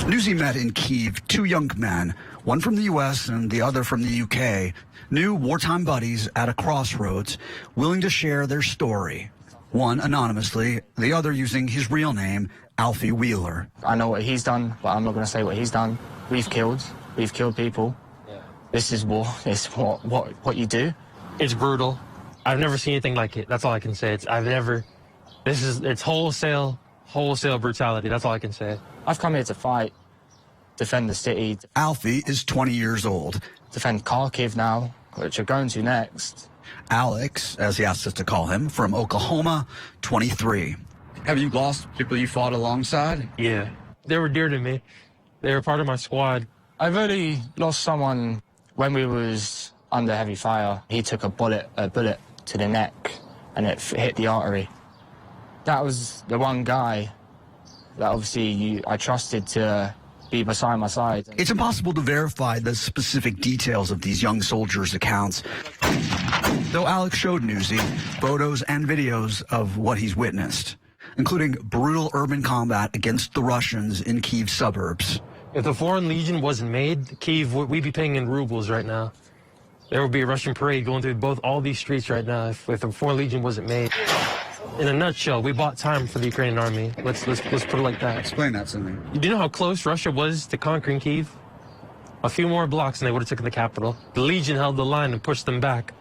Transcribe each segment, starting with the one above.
News he met in Kyiv two young men, one from the U.S. and the other from the U.K., new wartime buddies at a crossroads, willing to share their story. One anonymously, the other using his real name, Alfie Wheeler. I know what he's done, but I'm not going to say what he's done. We've killed people. This is war. It's what you do. It's brutal. I've never seen anything like it. That's all I can say. It's wholesale brutality. That's all I can say. I've come here to fight, defend the city. Alfie is 20 years old. Defend Kyiv now, which we're going to next. Alex, as he asks us to call him, from Oklahoma, 23. Have you lost people you fought alongside? Yeah, they were dear to me. They were part of my squad. I've only lost someone when we was under heavy fire. He took a bullet to the neck, and it hit the artery. That was the one guy that obviously I trusted to be beside my side. It's impossible to verify the specific details of these young soldiers' accounts, though Alex showed Newsy photos and videos of what he's witnessed, including brutal urban combat against the Russians in Kyiv suburbs. If the Foreign Legion wasn't made, Kyiv, we'd be paying in rubles right now. There would be a Russian parade going through all these streets right now if the Foreign Legion wasn't made. In a nutshell, we bought time for the Ukrainian army. Let's put it like that. Explain that to me. Do you know how close Russia was to conquering Kyiv? A few more blocks and they would have taken the capital. The Legion held the line and pushed them back.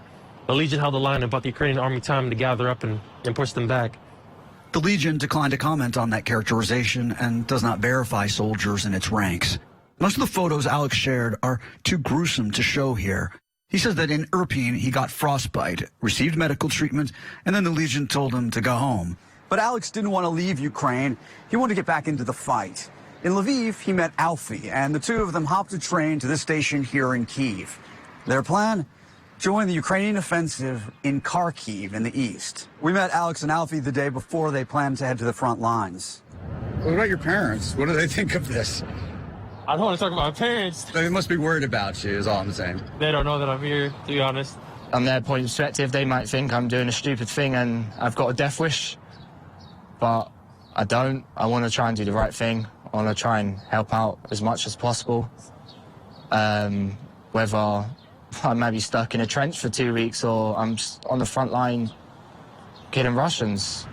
The Legion held the line and bought the Ukrainian army time to gather up and push them back. The Legion declined to comment on that characterization and does not verify soldiers in its ranks. Most of the photos Alex shared are too gruesome to show here. He says that in Irpin, he got frostbite, received medical treatment, and then the Legion told him to go home. But Alex didn't want to leave Ukraine. He wanted to get back into the fight. In Lviv, he met Alfie, and the two of them hopped a train to this station here in Kyiv. Their plan? Join the Ukrainian offensive in Kharkiv in the east. We met Alex and Alfie the day before they planned to head to the front lines. What about your parents? What do they think of this? I don't want to talk about my parents. They must be worried about you, is all I'm saying. They don't know that I'm here, to be honest. On their point of perspective, they might think I'm doing a stupid thing and I've got a death wish. But I don't. I want to try and do the right thing. I want to try and help out as much as possible. Whether I may be stuck in a trench for 2 weeks or I'm just on the front line killing Russians.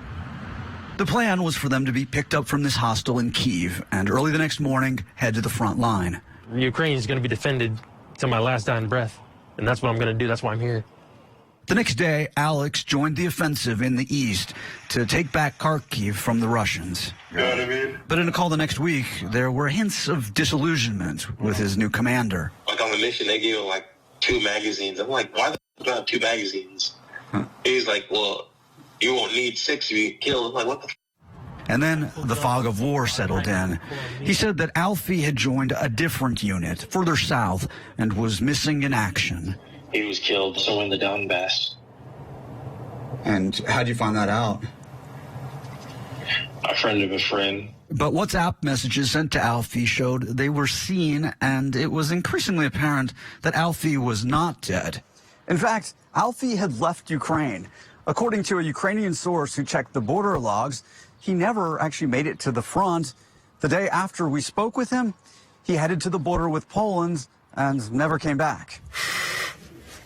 The plan was for them to be picked up from this hostel in Kyiv and early the next morning head to the front line. Ukraine is going to be defended to my last dying breath, and that's what I'm going to do. That's why I'm here. The next day, Alex joined the offensive in the east to take back Kharkiv from the Russians. You know what I mean? But in a call the next week, there were hints of disillusionment with his new commander. Like on the mission, they gave him like 2 magazines. I'm like, why the f*** do I have 2 magazines? He's like, well, you won't need 6 if you get killed. I'm like, what the f***? And then the fog of war settled in. He said that Alfie had joined a different unit further south and was missing in action. He was killed somewhere in the Donbass. And how'd you find that out? A friend of a friend. But WhatsApp messages sent to Alfie showed they were seen, and it was increasingly apparent that Alfie was not dead. In fact, Alfie had left Ukraine. According to a Ukrainian source who checked the border logs, he never actually made it to the front. The day after we spoke with him, he headed to the border with Poland and never came back.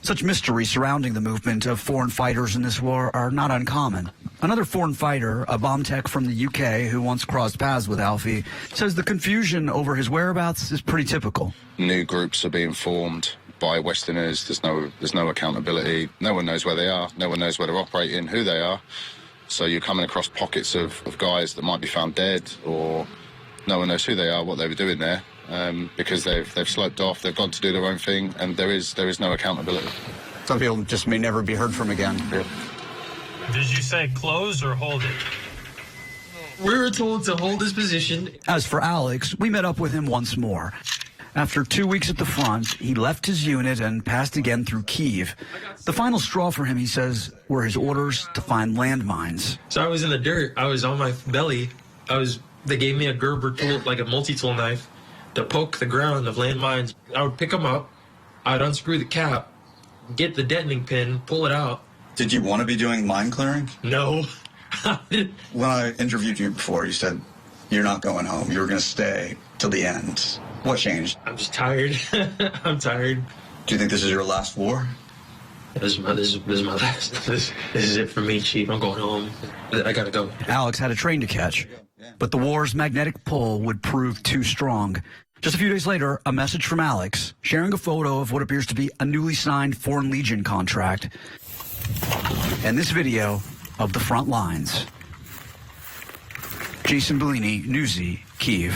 Such mysteries surrounding the movement of foreign fighters in this war are not uncommon. Another foreign fighter, a bomb tech from the UK who once crossed paths with Alfie, says the confusion over his whereabouts is pretty typical. New groups are being formed by Westerners. There's no accountability. No one knows where they are. No one knows where they're operating, who they are. So you're coming across pockets of guys that might be found dead, or no one knows who they are, what they were doing there, because they've sloped off, they've gone to do their own thing, and there is no accountability. Some people just may never be heard from again. Yeah. Did you say close or hold it? We were told to hold his position. As for Alex, we met up with him once more. After 2 weeks at the front, he left his unit and passed again through Kyiv. The final straw for him, he says, were his orders to find landmines. So I was in the dirt. I was on my belly. They gave me a Gerber tool, like a multi-tool knife, to poke the ground of landmines. I would pick them up. I'd unscrew the cap, get the detonating pin, pull it out. Did you want to be doing mine clearing? No. When I interviewed you before, you said You're not going home. You're going to stay till the end. What changed? I'm just tired. I'm tired. Do you think this is your last war? This is my last. This is it for me, Chief. I'm going home. I gotta go. Alex had a train to catch, but the war's magnetic pull would prove too strong. Just a few days later, a message from Alex sharing a photo of what appears to be a newly signed Foreign Legion contract and this video of the front lines. Jason Bellini, Newsy, Kyiv.